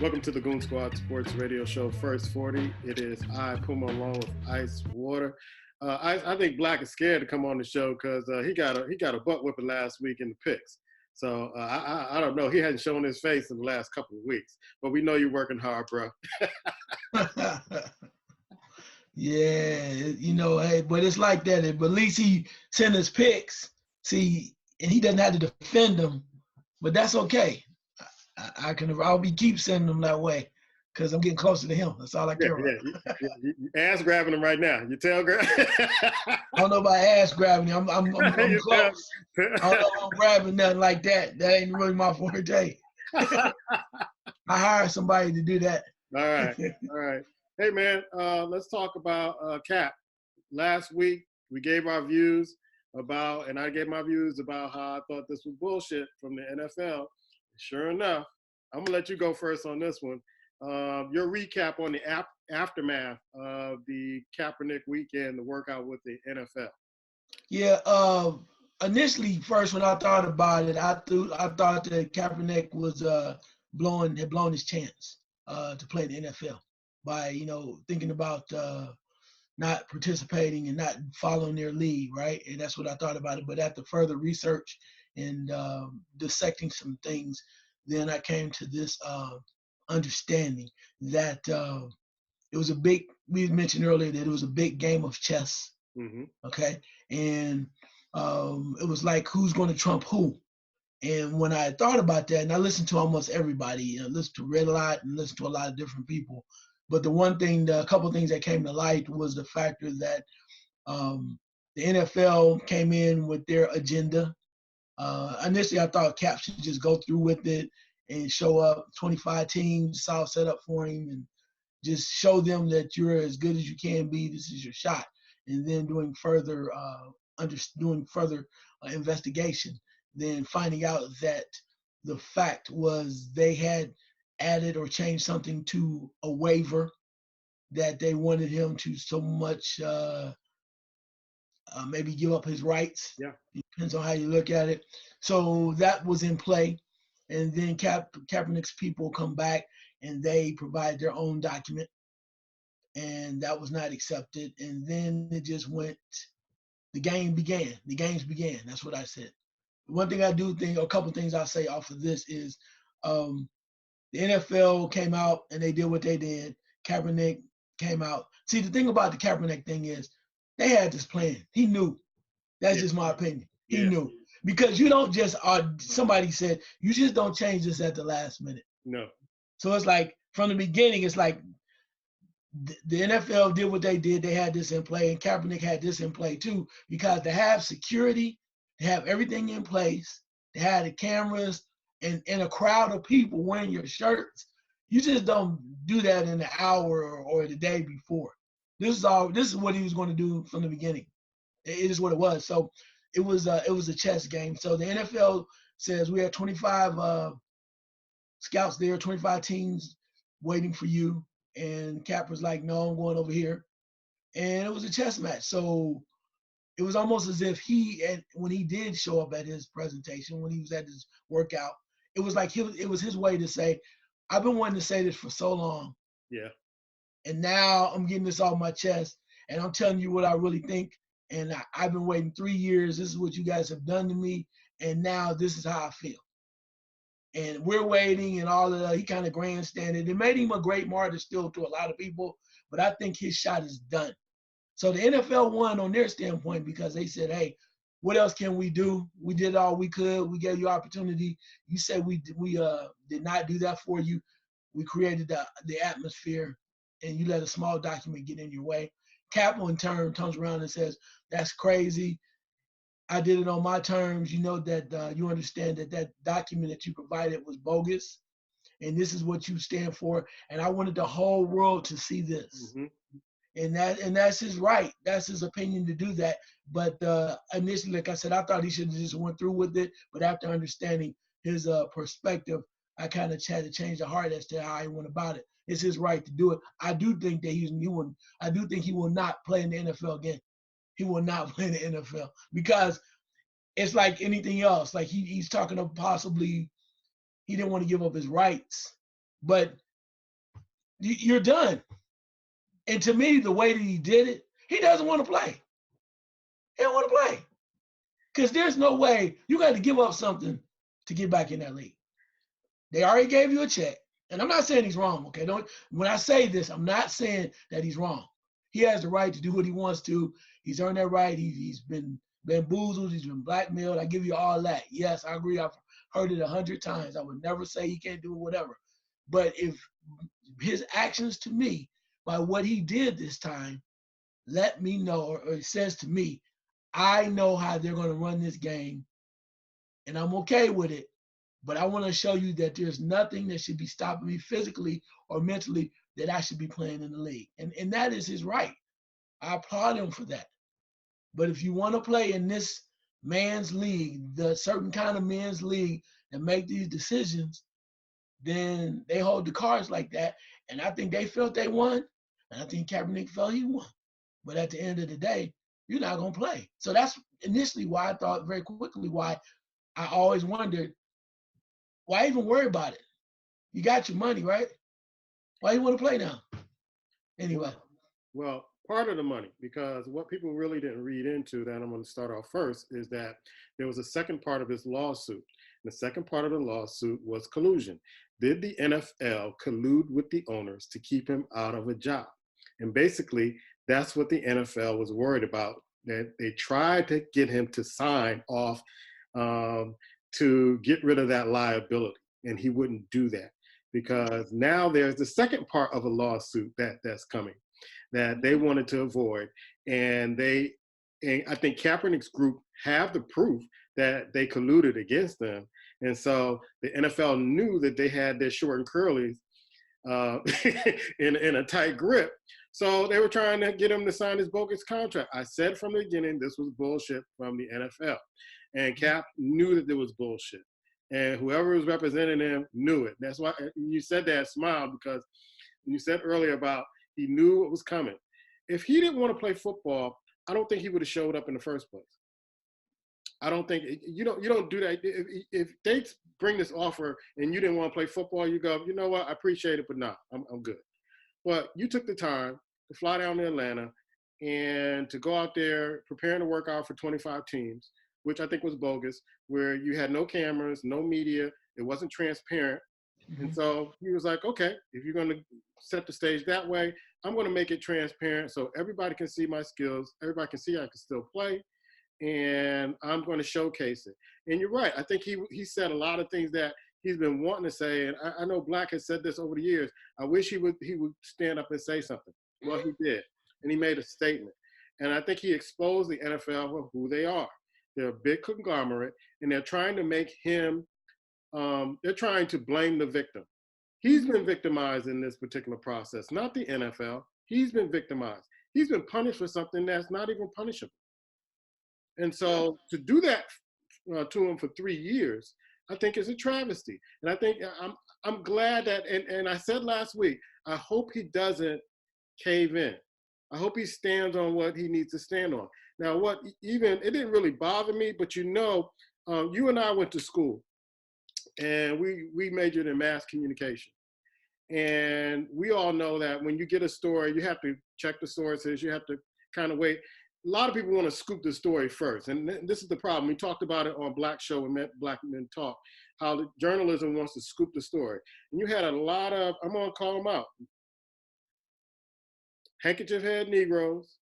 Welcome to the Goon Squad Sports Radio Show, First 40. It is I, Puma, along with Ice Water. I think Black is scared to come on the show because he got a butt whipping last week in the picks. So I don't know. He hasn't shown his face in the last couple of weeks. But we know you're working hard, bro. Yeah, hey, but it's like that. But at least he sent his picks. See, and he doesn't have to defend them. But that's okay. I'll keep sending them that way because I'm getting closer to him. That's all I care about. You ass grabbing him right now. You tail grab. I don't know about ass grabbing him. I'm close. I don't know if I'm grabbing nothing like that. That ain't really my forte. I hired somebody to do that. All right. Hey, man, let's talk about Cap. Last week, we gave our views about, and I gave my views about how I thought this was bullshit from the NFL. Sure enough, I'm going to let you go first on this one. Your recap on the aftermath of the Kaepernick weekend, the workout with the NFL. Yeah, initially, first when I thought about it, I thought that Kaepernick was had blown his chance to play in the NFL by thinking about not participating and not following their lead, right? And that's what I thought about it. But after further research and dissecting some things, then I came to this understanding that it was we mentioned earlier that it was a big game of chess. Mm-hmm. Okay. And it was like who's going to trump who. And when I thought about that, and I listened to almost everybody, listened to Red Lot and listened to a lot of different people. But a couple of things that came to light was the factor that the NFL came in with their agenda. Initially, I thought Cap should just go through with it and show up 25 teams, it's all set up for him, and just show them that you're as good as you can be. This is your shot. And then doing further investigation, then finding out that the fact was they had added or changed something to a waiver that they wanted him to so much maybe give up his rights. Yeah. It depends on how you look at it. So that was in play. And then Kaepernick's people come back and they provide their own document. And that was not accepted. And then it just went, the games began. That's what I said. One thing I do think, a couple things I'll say off of this is the NFL came out and they did what they did. Kaepernick came out. See, the thing about the Kaepernick thing is they had this plan. He knew. That's just my opinion. He knew. Because you don't just, somebody said, you just don't change this at the last minute. No. So it's like, from the beginning, it's like the NFL did what they did. They had this in play, and Kaepernick had this in play too, because to have security, to have everything in place, to have the cameras, and a crowd of people wearing your shirts, you just don't do that in the hour or the day before. This is what he was going to do from the beginning. It is what it was. So it was a chess game. So the NFL says we have 25 scouts there, 25 teams waiting for you. And Cap was like, no, I'm going over here. And it was a chess match. So it was almost as if when he did show up at his presentation, when he was at his workout, it was like it was his way to say, I've been wanting to say this for so long. Yeah. And now I'm getting this off my chest, and I'm telling you what I really think. And I've been waiting 3 years. This is what you guys have done to me, and now this is how I feel. And we're waiting, and all of that. He kind of grandstanded. It made him a great martyr still to a lot of people, but I think his shot is done. So the NFL won on their standpoint because they said, hey, what else can we do? We did all we could. We gave you opportunity. You said we did not do that for you. We created the atmosphere, and you let a small document get in your way. Cap, in turn, turns around and says, that's crazy. I did it on my terms. You know that you understand that document that you provided was bogus, and this is what you stand for. And I wanted the whole world to see this. Mm-hmm. And that's his right. That's his opinion to do that. But initially, like I said, I thought he should have just went through with it. But after understanding his perspective, I kind of had to change the heart as to how he went about it. It's his right to do it. I do think that I do think he will not play in the NFL again. He will not play in the NFL because it's like anything else. Like he's talking of possibly he didn't want to give up his rights, but you're done. And to me, the way that he did it, he doesn't want to play. He don't want to play. Because there's no way you got to give up something to get back in that league. They already gave you a check. And I'm not saying he's wrong, okay? When I say this, I'm not saying that he's wrong. He has the right to do what he wants to. He's earned that right. He's been bamboozled. He's been blackmailed. I give you all that. Yes, I agree. I've heard it 100 times. I would never say he can't do whatever. But if his actions to me, by what he did this time, let me know, or it says to me, I know how they're going to run this game, and I'm okay with it. But I want to show you that there's nothing that should be stopping me physically or mentally that I should be playing in the league. And that is his right. I applaud him for that. But if you want to play in this man's league, the certain kind of men's league that make these decisions, then they hold the cards like that. And I think they felt they won. And I think Kaepernick felt he won. But at the end of the day, you're not going to play. So that's initially why I thought very quickly why I always wondered, why even worry about it? You got your money, right? Why you want to play now? Anyway. Well, part of the money, because what people really didn't read into, that I'm going to start off first, is that there was a second part of this lawsuit. The second part of the lawsuit was collusion. Did the NFL collude with the owners to keep him out of a job? And basically, that's what the NFL was worried about, that they tried to get him to sign off to get rid of that liability, and he wouldn't do that, because now there's the second part of a lawsuit that's coming that they wanted to avoid. And I think Kaepernick's group have the proof that they colluded against them. And so the NFL knew that they had their short and curlies in a tight grip. So they were trying to get him to sign his bogus contract. I said from the beginning, this was bullshit from the NFL. And Cap knew that there was bullshit. And whoever was representing him knew it. That's why you said that, smile, because you said earlier about he knew what was coming. If he didn't want to play football, I don't think he would have showed up in the first place. I don't think you don't do that. If they bring this offer and you didn't want to play football, you go, you know what, I appreciate it, but nah, I'm good. But you took the time to fly down to Atlanta and to go out there preparing to work out for 25 teams, which I think was bogus, where you had no cameras, no media, it wasn't transparent. Mm-hmm. And so he was like, okay, if you're going to set the stage that way, I'm going to make it transparent so everybody can see my skills, everybody can see I can still play, and I'm going to showcase it. And you're right. I think he said a lot of things that he's been wanting to say, and I know Black has said this over the years. I wish he would stand up and say something. Well, he did, and he made a statement. And I think he exposed the NFL for who they are. They're a big conglomerate, and they're trying to make him, they're trying to blame the victim. He's been victimized in this particular process, not the NFL. He's been victimized. He's been punished for something that's not even punishable. And so to do that to him for 3 years, I think is a travesty. And I think I'm glad that, and I said last week, I hope he doesn't cave in. I hope he stands on what he needs to stand on. Now, it didn't really bother me, but you and I went to school, and we majored in mass communication. And we all know that when you get a story, you have to check the sources, you have to kind of wait. A lot of people want to scoop the story first. And this is the problem. We talked about it on Black Show and Black Men Talk, how the journalism wants to scoop the story. And you had a lot of, I'm going to call them out, handkerchief head Negroes,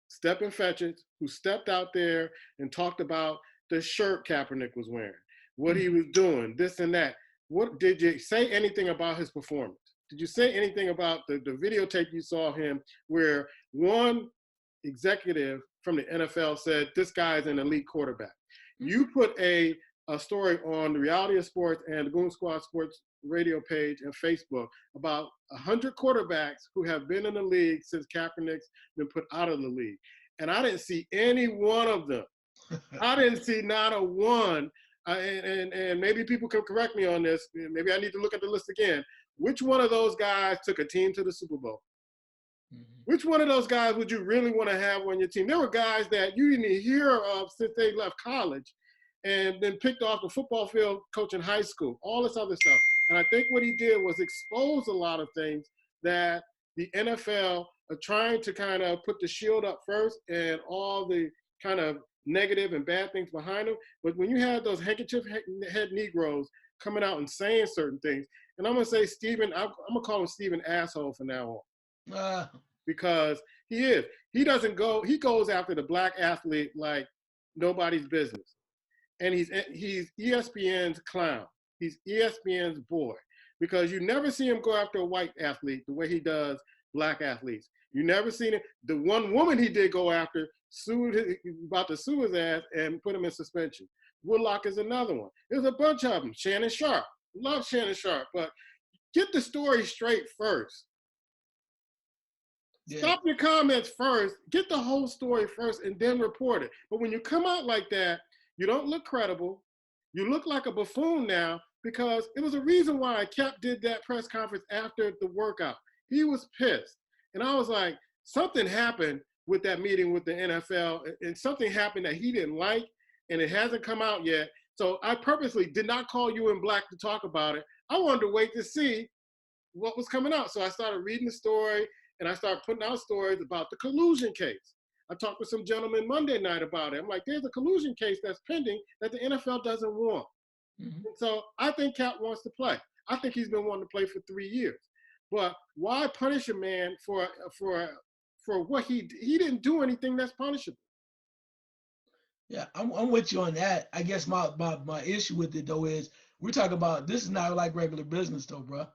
stepping fetches, who stepped out there and talked about the shirt Kaepernick was wearing, what he was doing, this and that. What did you say anything about his performance? Did you say anything about the videotape you saw him where one executive from the NFL said, this guy is an elite quarterback? You put a story on the Reality of Sports and the Goon Squad Sports radio page and Facebook about 100 quarterbacks who have been in the league since Kaepernick's been put out of the league. And I didn't see any one of them. I didn't see not a one. And maybe people can correct me on this. Maybe I need to look at the list again. Which one of those guys took a team to the Super Bowl? Mm-hmm. Which one of those guys would you really want to have on your team? There were guys that you didn't hear of since they left college and then picked off the football field coaching high school, all this other stuff. And I think what he did was expose a lot of things that the NFL are trying to kind of put the shield up first and all the kind of negative and bad things behind them. But when you have those handkerchief head Negroes coming out and saying certain things, and I'm going to say Stephen, I'm going to call him Stephen Asshole from now on. Because he is. He goes after the black athlete like nobody's business. And he's ESPN's clown. He's ESPN's boy. Because you never see him go after a white athlete the way he does black athletes. You never seen it. The one woman he did go after about to sue his ass and put him in suspension. Woodlock is another one. There's a bunch of them. Shannon Sharp. Love Shannon Sharp. But get the story straight first. Yeah. Stop your comments first. Get the whole story first and then report it. But when you come out like that, you don't look credible. You look like a buffoon now because it was a reason why Cap did that press conference after the workout. He was pissed. And I was like, something happened with that meeting with the NFL and something happened that he didn't like and it hasn't come out yet. So I purposely did not call you in black to talk about it. I wanted to wait to see what was coming out. So I started reading the story and I started putting out stories about the collusion case. I talked to some gentleman Monday night about it. I'm like, there's a collusion case that's pending that the NFL doesn't want. Mm-hmm. So I think Cap wants to play. I think he's been wanting to play for 3 years. But why punish a man for what he didn't do anything that's punishable? Yeah, I'm with you on that. I guess my issue with it though is we're talking about this is not like regular business though, bro.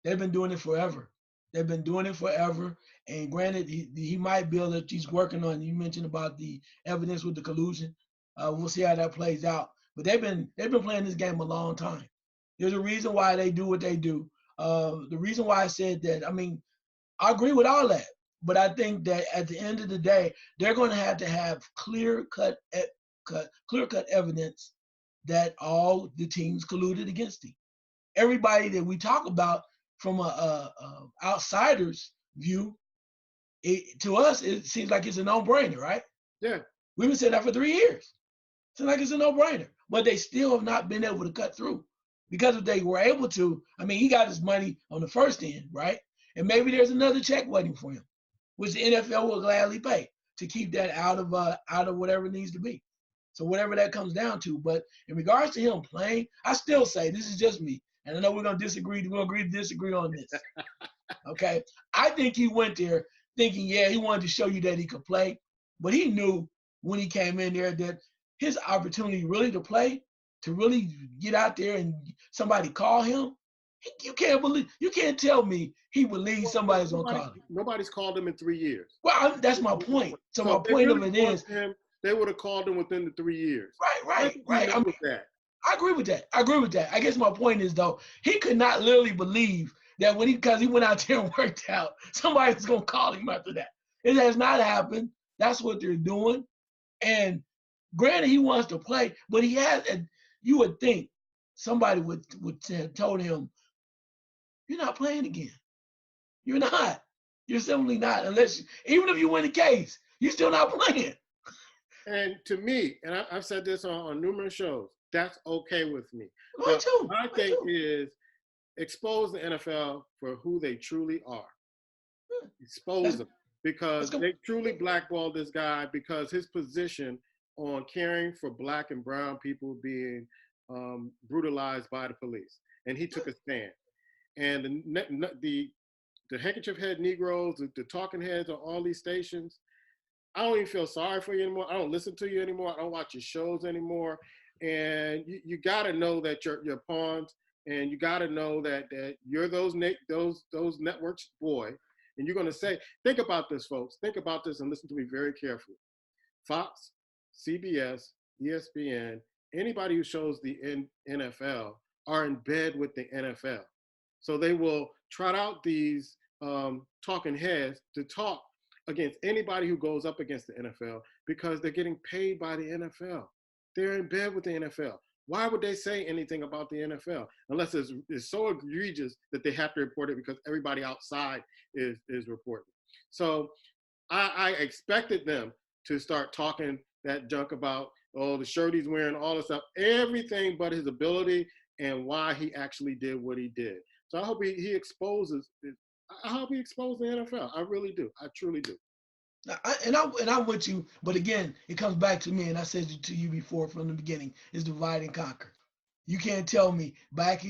They've been doing it forever. They've been doing it forever. And granted, he might be able to, he's working on, you mentioned about the evidence with the collusion. We'll see how that plays out. But they've been playing this game a long time. There's a reason why they do what they do. The reason why I said that, I mean, I agree with all that. But I think that at the end of the day, they're going to have clear-cut evidence that all the teams colluded against him. Everybody that we talk about from a outsider's view, to us, it seems like it's a no-brainer, right? Yeah. We've been saying that for 3 years. It seems like it's a no-brainer. But they still have not been able to cut through. Because if they were able to, I mean, he got his money on the first end, right? And maybe there's another check waiting for him, which the NFL will gladly pay to keep that out of whatever it needs to be. So whatever that comes down to. But in regards to him playing, I still say, this is just me, and I know we're going to disagree. We're going to agree to disagree on this. Okay? I think he went there thinking, yeah, he wanted to show you that he could play. But he knew when he came in there that his opportunity really to play, to really get out there and somebody call him, you can't tell me he believe somebody's going to call him. Nobody's called him in 3 years. Well, that's my point. So my point of it is, they would have called him within the 3 years. Right. I agree with that. I agree with that. I guess my point is, though, he could not literally believe that because he went out there and worked out, somebody's going to call him after that. It has not happened. That's what they're doing. And granted, he wants to play, but he has, you would think somebody would have told him, you're not playing again. You're not. You're simply not. Even if you win the case, you're still not playing. And to me, and I've said this on numerous shows, that's okay with me. Me too. My thing is expose the NFL for who they truly are. Expose them because they truly blackballed this guy because his position on caring for black and brown people being brutalized by the police. And he took a stand. And the handkerchief head Negroes, the talking heads on all these stations, I don't even feel sorry for you anymore. I don't listen to you anymore. I don't watch your shows anymore. And you got to know that you're pawns, and you got to know that you're those networks' boy. And you're going to say, think about this, folks. Think about this and listen to me very carefully. Fox, CBS, ESPN, anybody who shows the NFL are in bed with the NFL. So they will trot out these talking heads to talk against anybody who goes up against the NFL because they're getting paid by the NFL. They're in bed with the NFL. Why would they say anything about the NFL unless it's so egregious that they have to report it because everybody outside is reporting? So I expected them to start talking that junk about, the shirt he's wearing, all this stuff, everything but his ability and why he actually did what he did. So I hope he exposes I hope he exposes the NFL. I really do. I truly do. I'm with you, but again, it comes back to me, and I said it to you before from the beginning: is divide and conquer. You can't tell me back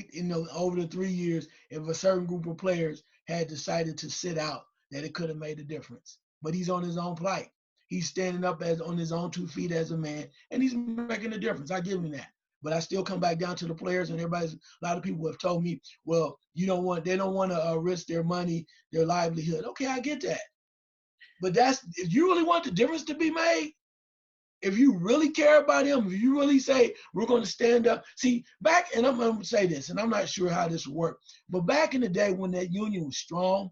over the 3 years if a certain group of players had decided to sit out that it could have made a difference. But he's on his own plight. He's standing up as on his own 2 feet as a man, and he's making a difference. I give him that. But I still come back down to the players, and a lot of people have told me, well, they don't want to risk their money, their livelihood. Okay, I get that. But if you really want the difference to be made, if you really care about him, if you really say, we're going to stand up. See, and I'm going to say this, and I'm not sure how this will work, but back in the day when that union was strong,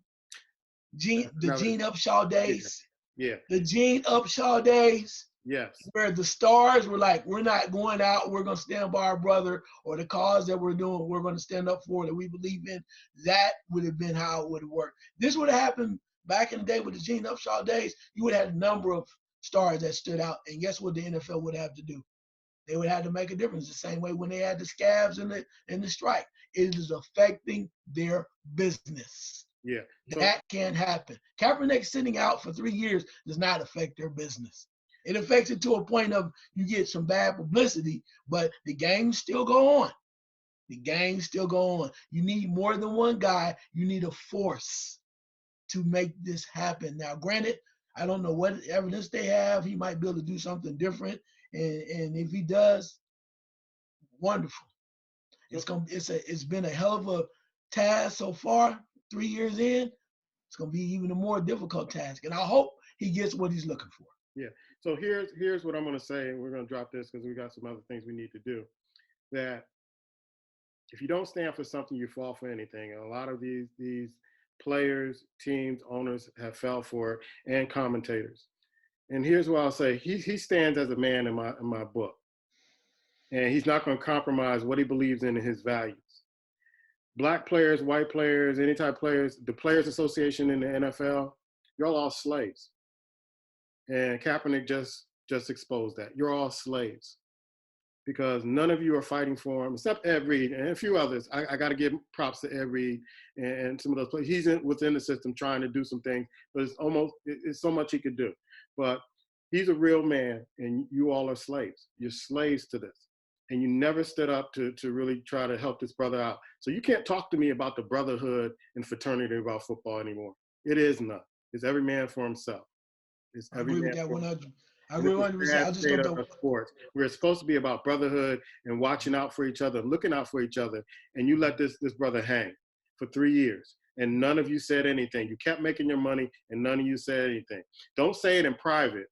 the Gene Upshaw days, the Gene Upshaw days, yes, where the stars were like, we're not going out, we're going to stand by our brother or the cause that we're doing, we're going to stand up for that we believe in, that would have been how it would have worked. This would have happened back in the day with the Gene Upshaw days. You would have had a number of stars that stood out, and guess what the NFL would have to do? They would have to make a difference the same way when they had the scabs and the strike. It is affecting their business. Yeah. That can't happen. Kaepernick sitting out for 3 years does not affect their business. It affects it to a point of you get some bad publicity, but the games still go on. The games still go on. You need more than one guy. You need a force to make this happen. Now, granted, I don't know what evidence they have. He might be able to do something different, and if he does, wonderful. It's been a hell of a task so far. 3 years in, it's gonna be even a more difficult task, and I hope he gets what he's looking for. Yeah. So here's what I'm gonna say, and we're gonna drop this because we got some other things we need to do. That if you don't stand for something, you fall for anything. And a lot of these players, teams, owners have fell for it, and commentators. And here's what I'll say: he stands as a man in my book, and he's not going to compromise what he believes in and his values. Black players, white players, any type of players, the Players Association in the NFL, you're all slaves. And Kaepernick just exposed that. You're all slaves. Because none of you are fighting for him, except Ed Reed and a few others. I got to give props to Ed Reed and some of those players. He's within the system trying to do some things, but it's so much he could do. But he's a real man, and you all are slaves. You're slaves to this. And you never stood up to really try to help this brother out. So you can't talk to me about the brotherhood and fraternity about football anymore. It is not. It's every man for himself. It's every man for himself. I really want to say, I just don't know. Sports. We're supposed to be about brotherhood and watching out for each other, looking out for each other. And you let this brother hang for 3 years, and none of you said anything. You kept making your money, and none of you said anything. Don't say it in private.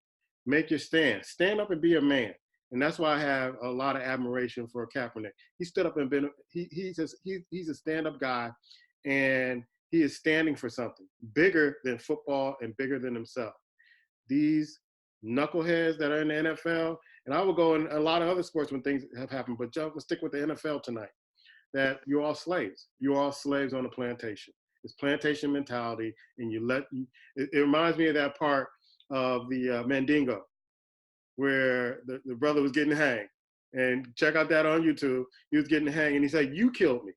Make your stand. Stand up and be a man. And that's why I have a lot of admiration for Kaepernick. He stood up and he's a stand-up guy, and he is standing for something bigger than football and bigger than himself. These knuckleheads that are in the NFL, and I will go in a lot of other sports when things have happened, but let's stick with the NFL tonight, that you're all slaves. You're all slaves on a plantation. It's plantation mentality, and it reminds me of that part of the Mandingo, where the brother was getting hanged. And check out that on YouTube. He was getting hanged, and he said, "You killed me.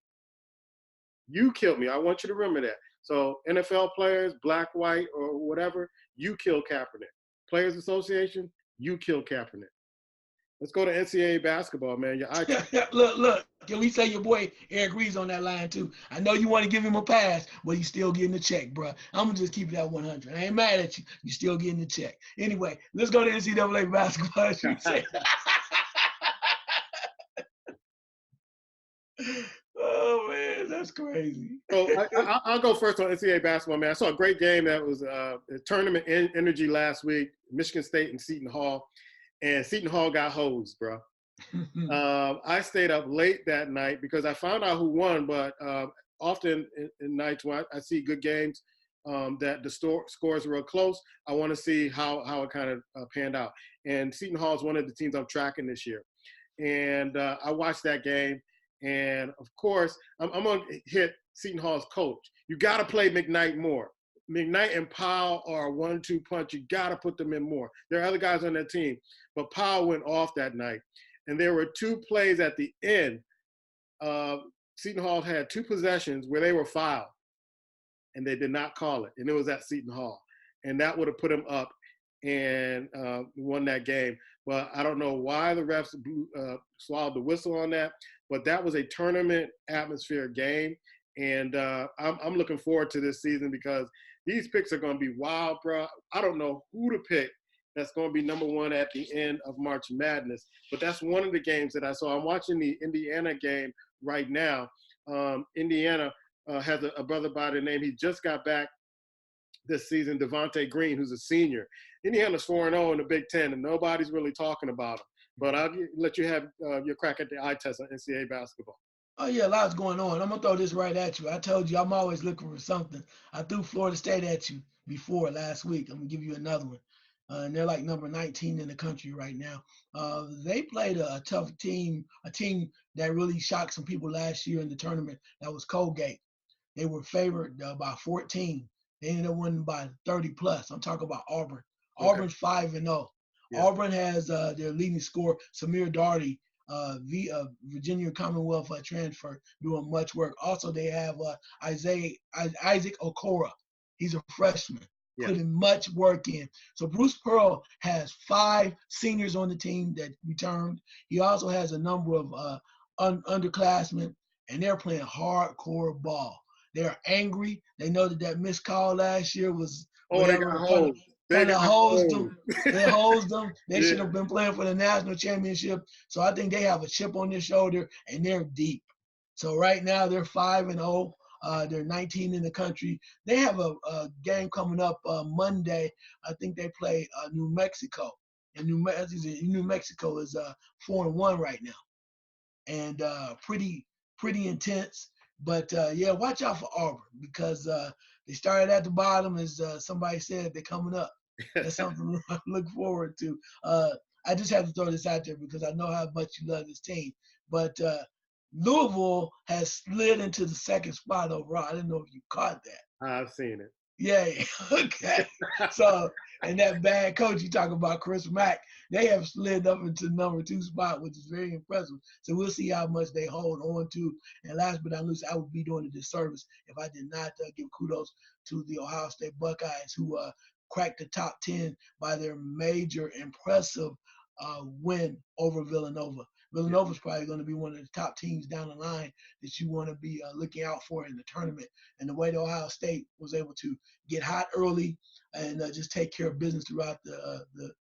You killed me. I want you to remember that." So NFL players, black, white, or whatever, you killed Kaepernick. Players Association, you killed Kaepernick. Let's go to NCAA basketball, man. Look. Can we say your boy Eric Reed's on that line too? I know you want to give him a pass, but he's still getting the check, bro. I'm gonna just keep it at 100. I ain't mad at you. You still getting the check. Anyway, let's go to NCAA basketball. Oh man, that's crazy. So I'll go first on NCAA basketball, man. I saw a great game that was a tournament energy last week, Michigan State and Seton Hall, and Seton Hall got hosed, bro. I stayed up late that night because I found out who won, but often in nights when I see good games that the scores are real close, I want to see how it kind of panned out. And Seton Hall is one of the teams I'm tracking this year. And I watched that game. And, of course, I'm going to hit Seton Hall's coach. You got to play McKnight more. McKnight and Powell are a 1-2 punch. You got to put them in more. There are other guys on that team. But Powell went off that night. And there were 2 plays at the end. Seton Hall had 2 possessions where they were fouled. and they did not call it, and it was at Seton Hall, and that would have put him up and won that game. But I don't know why the refs swallowed the whistle on that, but that was a tournament atmosphere game, and I'm looking forward to this season because these picks are going to be wild, bro. I don't know who to pick that's going to be number one at the end of March Madness, but that's one of the games that I saw. I'm watching the Indiana game right now. Indiana has a brother by the name, he just got back this season, Devontae Green, who's a senior. Indiana's 4-0 in the Big Ten, and nobody's really talking about him. But I'll let you have your crack at the eye test on NCAA basketball. Oh, yeah, a lot's going on. I'm going to throw this right at you. I told you I'm always looking for something. I threw Florida State at you before last week. I'm going to give you another one. And they're like number 19 in the country right now. They played a tough team, a team that really shocked some people last year in the tournament. That was Colgate. They were favored by 14. They ended up winning by 30 plus. I'm talking about Auburn. Okay. Auburn's 5-0. Yeah. Auburn has their leading scorer, Samir Darty, Virginia Commonwealth transfer, doing much work. Also, they have Isaac Okoro. He's a freshman, putting much work in. So Bruce Pearl has 5 seniors on the team that returned. He also has a number of underclassmen, and they're playing hardcore ball. They're angry. They know that missed call last year was they got hosed. Kind of hosed them. They hosed them. They should have been playing for the national championship. So I think they have a chip on their shoulder, and they're deep. So right now they're 5-0. They're 19 in the country. They have a game coming up Monday. I think they play New Mexico, and New Mexico is 4-1 right now, and pretty intense. But watch out for Auburn because they started at the bottom, as somebody said. They're coming up. That's something to look forward to. I just have to throw this out there because I know how much you love this team. But Louisville has slid into the second spot overall. I didn't know if you caught that. I've seen it. Yeah, okay. So, and that bad coach you talk about, Chris Mack, they have slid up into number 2 spot, which is very impressive. So we'll see how much they hold on to. And last but not least, I would be doing a disservice if I did not give kudos to the Ohio State Buckeyes, who cracked the top 10 by their major, impressive win over Villanova. Villanova's probably going to be one of the top teams down the line that you want to be looking out for in the tournament. And the way that Ohio State was able to get hot early and just take care of business throughout the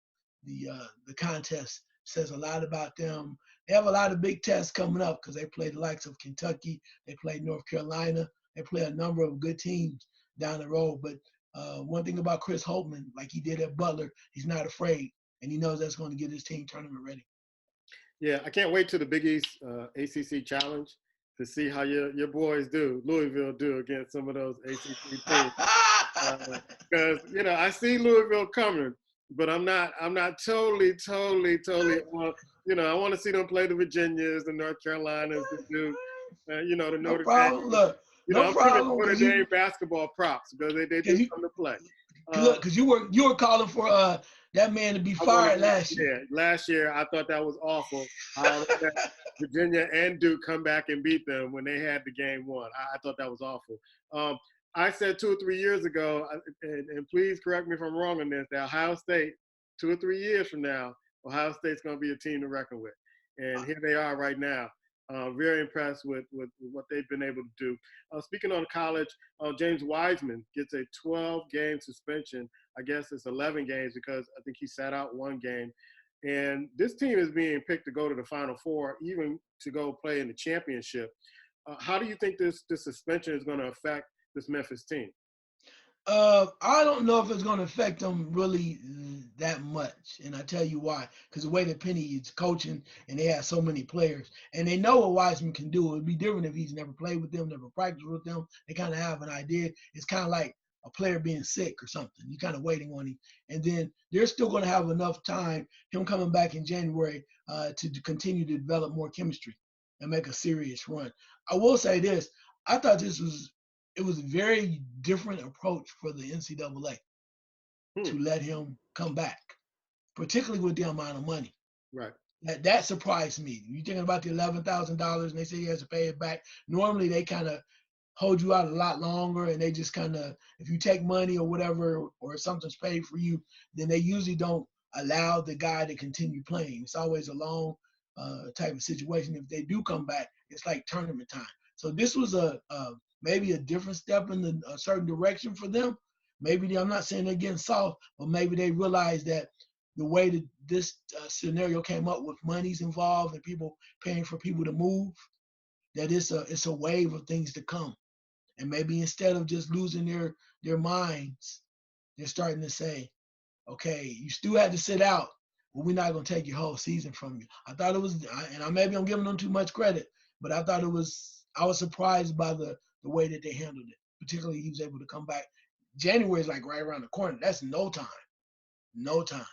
contest says a lot about them. They have a lot of big tests coming up because they play the likes of Kentucky, they play North Carolina, they play a number of good teams down the road. But one thing about Chris Holtmann, like he did at Butler, he's not afraid, and he knows that's going to get his team tournament ready. Yeah, I can't wait to the Big East ACC Challenge to see how your boys do, Louisville do against some of those ACC teams. Because I see Louisville coming, but I'm not totally. I want to see them play the Virginias, the North Carolinas, the Duke, the Notre Dame. Look, I'm giving Notre Dame basketball props because they do come to play. Look, because you were calling for that man to be fired last year. Last year, I thought that was awful. How Virginia and Duke come back and beat them when they had the game won. I thought that was awful. I said 2 or 3 years ago, and please correct me if I'm wrong on this, that Ohio State, 2 or 3 years from now, Ohio State's going to be a team to reckon with. And here they are right now. Very impressed with what they've been able to do. Speaking on college, James Wiseman gets a 12-game suspension. I guess it's 11 games because I think he sat out 1 game. And this team is being picked to go to the Final Four, even to go play in the championship. How do you think this suspension is going to affect this Memphis team? I don't know if it's going to affect them really that much, and I tell you why. Because the way that Penny is coaching, and they have so many players, and they know what Wiseman can do. It'd be different if he's never played with them, never practiced with them. They kind of have an idea. It's kind of like a player being sick or something. You're kind of waiting on him, and then they're still going to have enough time. Him coming back in January to continue to develop more chemistry and make a serious run. I will say this: I thought it was a very different approach for the NCAA to let him come back, particularly with the amount of money. Right. That surprised me. You're thinking about the $11,000 and they say he has to pay it back. Normally they kind of hold you out a lot longer, and they just kind of, if you take money or whatever, or something's paid for you, then they usually don't allow the guy to continue playing. It's always a long type of situation. If they do come back, it's like tournament time. So this was maybe a different step in a certain direction for them. Maybe I'm not saying they're getting soft, but maybe they realize that the way that this scenario came up with money's involved and people paying for people to move, that it's a wave of things to come. And maybe instead of just losing their minds, they're starting to say, okay, you still had to sit out, but we're not going to take your whole season from you. I thought it was, and maybe I'm giving them too much credit, but I was surprised by the way that they handled it. Particularly, he was able to come back. January is like right around the corner. That's no time. No time.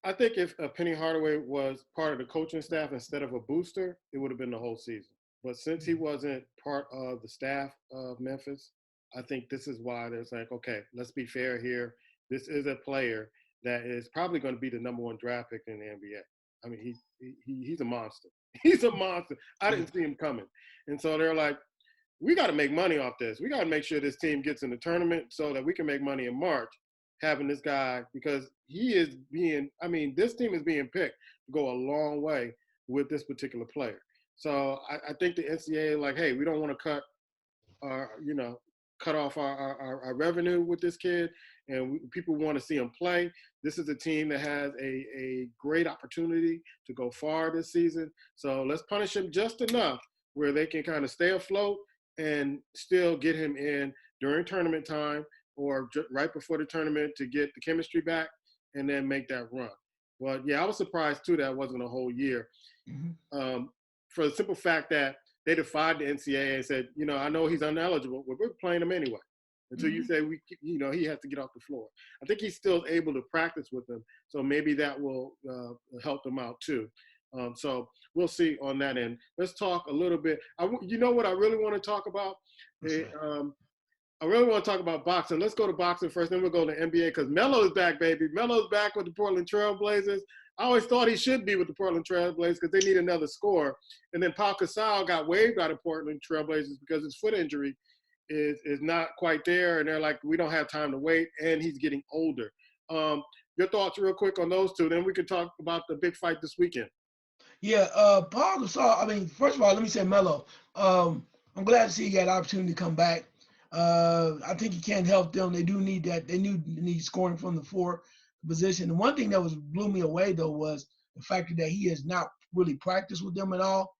I think if Penny Hardaway was part of the coaching staff instead of a booster, it would have been the whole season. But since he wasn't part of the staff of Memphis, I think this is why there's like, okay, let's be fair here. This is a player that is probably going to be the number 1 draft pick in the NBA. I mean, he's a monster. He's a monster. I didn't see him coming. And so they're like, we got to make money off this. We got to make sure this team gets in the tournament so that we can make money in March, having this guy, because this team is being picked to go a long way with this particular player. So I think the NCAA like, hey, we don't want to cut off our revenue with this kid, and people want to see him play. This is a team that has a great opportunity to go far this season. So let's punish him just enough where they can kind of stay afloat and still get him in during tournament time or right before the tournament to get the chemistry back and then make that run. But, yeah, I was surprised, too, that it wasn't a whole year. Mm-hmm. For the simple fact that they defied the NCAA and said, I know he's ineligible, but we're playing him anyway. Until you say, he has to get off the floor. I think he's still able to practice with them, so maybe that will help them out too. So we'll see on that end. Let's talk a little bit. You know what I really want to talk about? I really want to talk about boxing. Let's go to boxing first, then we'll go to the NBA because Melo's back, baby. Melo's back with the Portland Trail Blazers. I always thought he should be with the Portland Trail Blazers because they need another scorer. And then Pau Gasol got waived out of Portland Trail Blazers because his foot injury is not quite there. And they're like, we don't have time to wait. And he's getting older. Your thoughts real quick on those two. Then we can talk about the big fight this weekend. Yeah, Pau Gasol, first of all, let me say Melo. I'm glad to see he got an opportunity to come back. I think he can help them. They do need that. They need scoring from the 4 position. The one thing that blew me away, though, was the fact that he has not really practiced with them at all.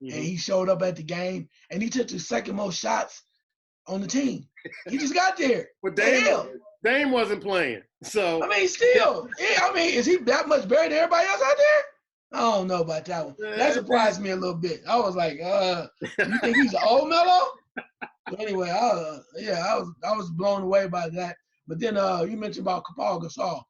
Mm-hmm. And he showed up at the game, and he took the second most shots on the team. He just got there. But Dame wasn't playing. So still. Yeah, is he that much better than everybody else out there? I don't know about that one. That surprised me a little bit. I was like, you think he's an old Melo? But anyway, I was blown away by that. But then you mentioned about Pau Gasol.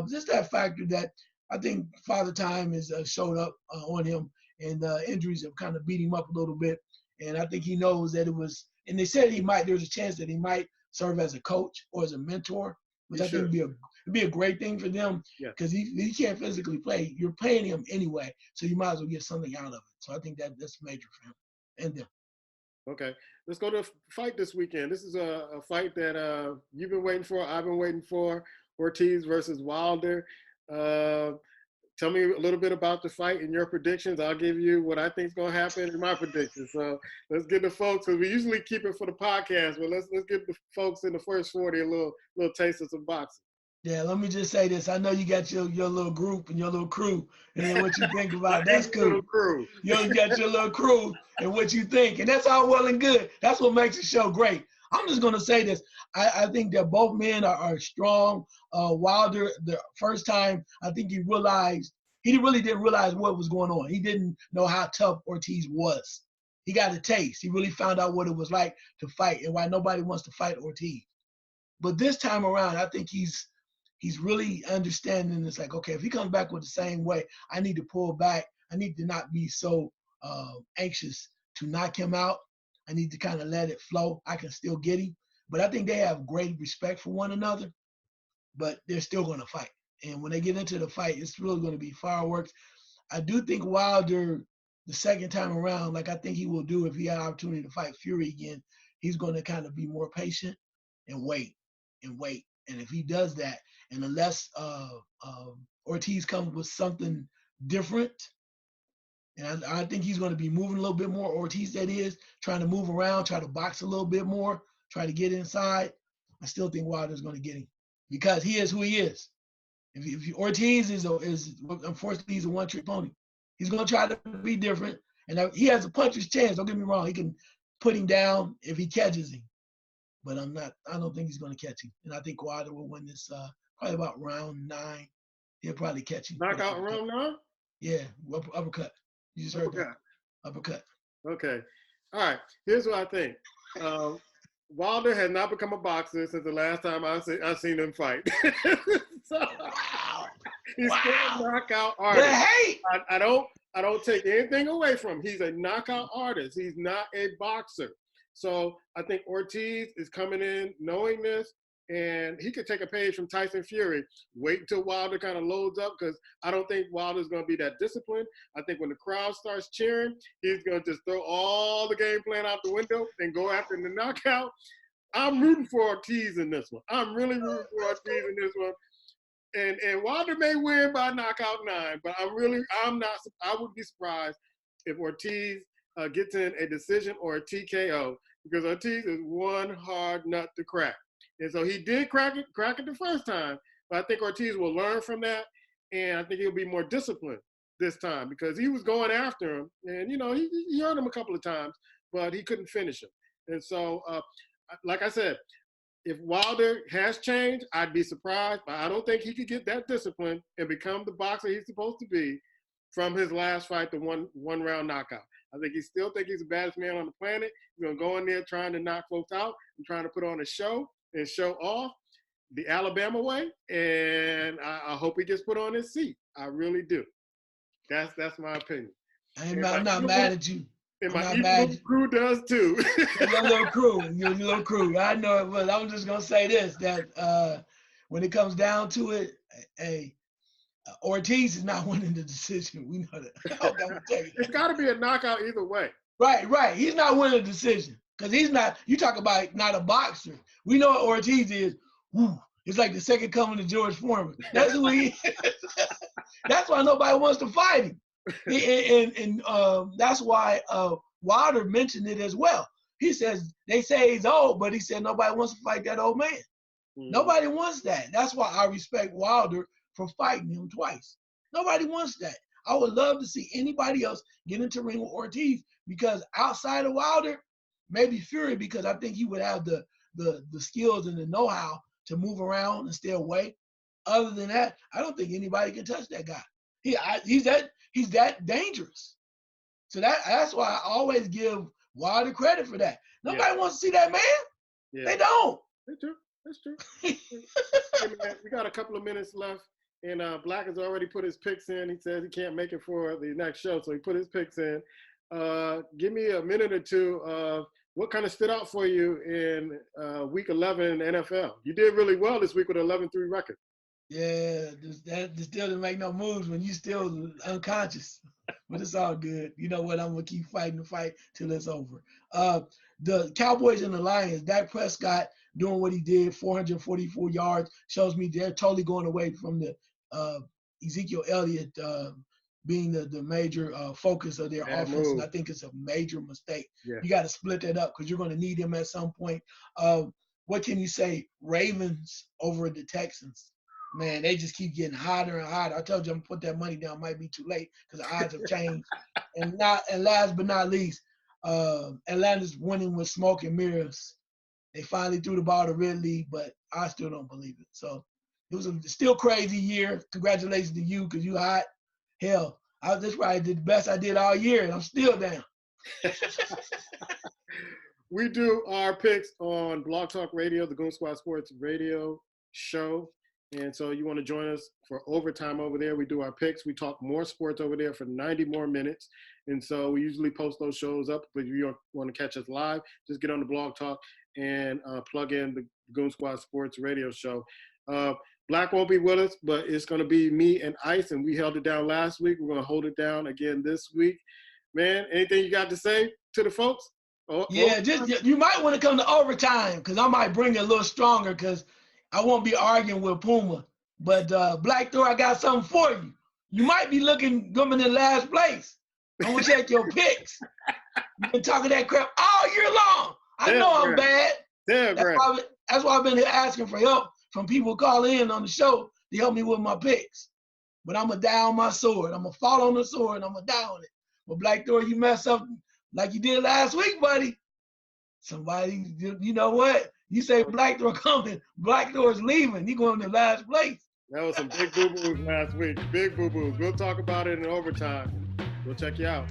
Just that factor that I think Father Time has showed up on him, and injuries have kind of beat him up a little bit. And I think he knows that it was, and they said there's a chance that he might serve as a coach or as a mentor, which I think would be a great thing for them because he can't physically play. You're paying him anyway, so you might as well get something out of it. So I think that's major for him and them. Okay, let's go to a fight this weekend. This is a fight that you've been waiting for. I've been waiting for. Ortiz versus Wilder. Tell me a little bit about the fight and your predictions. I'll give you what I think is going to happen in my predictions. So let's get the folks, because we usually keep it for the podcast, but let's give the folks in the first 40 a little taste of some boxing. Yeah, let me just say this. I know you got your little group and your little crew and what you think about. That's cool. You got your little crew and what you think. And that's all well and good. That's what makes the show great. I'm just going to say this. I think that both men are strong. Wilder, the first time, I think he really didn't realize what was going on. He didn't know how tough Ortiz was. He got a taste. He really found out what it was like to fight and why nobody wants to fight Ortiz. But this time around, I think he's really understanding. It's like, okay, if he comes back with the same way, I need to pull back. I need to not be so anxious to knock him out. I need to kind of let it flow. I can still get him. But I think they have great respect for one another, but they're still going to fight. And when they get into the fight, it's really going to be fireworks. I do think Wilder, the second time around, like I think he will do if he had an opportunity to fight Fury again, he's going to kind of be more patient and wait and wait. And if he does that, and unless Ortiz comes with something different, and I think he's going to be moving a little bit more, Ortiz that is, trying to move around, try to box a little bit more, try to get inside, I still think Wilder's going to get him because he is who he is. If Ortiz is unfortunately, he's a one-trick pony. He's going to try to be different, and he has a puncher's chance. Don't get me wrong. He can put him down if he catches him. But I don't think he's going to catch him. And I think Wilder will win this probably about round 9. He'll probably catch him. Knockout round 9? Yeah, uppercut. You just heard that. Uppercut. Okay. All right. Here's what I think. Wilder has not become a boxer since the last time I seen him fight. So, he's still a knockout artist. The hate. I don't take anything away from him. He's a knockout artist. He's not a boxer. So I think Ortiz is coming in knowing this, and he could take a page from Tyson Fury. Wait until Wilder kind of loads up, because I don't think Wilder's going to be that disciplined. I think when the crowd starts cheering, he's going to just throw all the game plan out the window and go after the knockout. I'm rooting for Ortiz in this one. I'm really rooting for Ortiz in this one. And Wilder may win by knockout 9, but I would be surprised if Ortiz gets in a decision or a TKO, because Ortiz is one hard nut to crack. And so he did crack it the first time, but I think Ortiz will learn from that, and I think he'll be more disciplined this time, because he was going after him, and, he hurt him a couple of times, but he couldn't finish him. And so, like I said, if Wilder has changed, I'd be surprised, but I don't think he could get that discipline and become the boxer he's supposed to be from his last fight, the one-round knockout. I think he's the baddest man on the planet. He's going to go in there trying to knock folks out and trying to put on a show and show off the Alabama way, and I hope he gets put on his seat. I really do. That's my opinion. I'm not mad at you. And my evil crew does too. Your little crew. I know it, but I'm just gonna say this: that when it comes down to it, Ortiz is not winning the decision. We know that. It's got to be a knockout either way. Right. He's not winning the decision because he's not. You talk about not a boxer. We know what Ortiz is. Woo, it's like the second coming of George Foreman. That's who he is. That's why nobody wants to fight him. And that's why Wilder mentioned it as well. He says, they say he's old, but he said nobody wants to fight that old man. Mm-hmm. Nobody wants that. That's why I respect Wilder for fighting him twice. Nobody wants that. I would love to see anybody else get into ring with Ortiz, because outside of Wilder, maybe Fury, because I think he would have the skills and the know-how to move around and stay away. Other than that, I don't think anybody can touch that guy. He's that dangerous. So that's why I always give Wilder credit for that. Nobody wants to see that man. Yeah. They don't. That's true. Hey, man, we got a couple of minutes left, and Black has already put his picks in. He says he can't make it for the next show, so he put his picks in. Give me a minute or two of what kind of stood out for you in Week 11 NFL. You did really well this week with an 11-3 record. Yeah, that still didn't make no moves when you still unconscious. But it's all good. You know what? I'm going to keep fighting the fight till it's over. The Cowboys and the Lions, Dak Prescott doing what he did, 444 yards, shows me they're totally going away from the Ezekiel Elliott being the major focus of their offense. And I think it's a major mistake. Yeah. You got to split that up because you're going to need him at some point. What can you say? Ravens over the Texans. Man, they just keep getting hotter and hotter. I told you I'm going to put that money down. Might be too late because the odds have changed. And last but not least, Atlanta's winning with smoke and mirrors. They finally threw the ball to Ridley, but I still don't believe it. So it was a still crazy year. Congratulations to you because you hot. Hell, this probably did the best I did all year, and I'm still down. We do our picks on Blog Talk Radio, the Goon Squad Sports Radio show. And so you want to join us for overtime over there. We do our picks. We talk more sports over there for 90 more minutes. And so we usually post those shows up. But if you want to catch us live, just get on the Blog Talk and plug in the Goon Squad Sports Radio show. Black won't be with us, but it's going to be me and Ice. And we held it down last week. We're going to hold it down again this week. Man, anything you got to say to the folks? Yeah, just you might want to come to overtime because I might bring it a little stronger because I won't be arguing with Puma. But Black Thor, I got something for you. You might be looking coming in last place. I'm gonna check your picks. You've been talking that crap all year long. I know I'm bad. That's why I've been asking for help from people calling in on the show to help me with my picks. But I'm gonna die on my sword. I'm gonna fall on the sword and I'm gonna die on it. But Black Thor, you mess up like you did last week, buddy. Somebody, you know what? You say Black Thor coming, Black Thor's leaving. He going to last place. That was some big boo-boos last week. Big boo-boos. We'll talk about it in overtime. We'll check you out.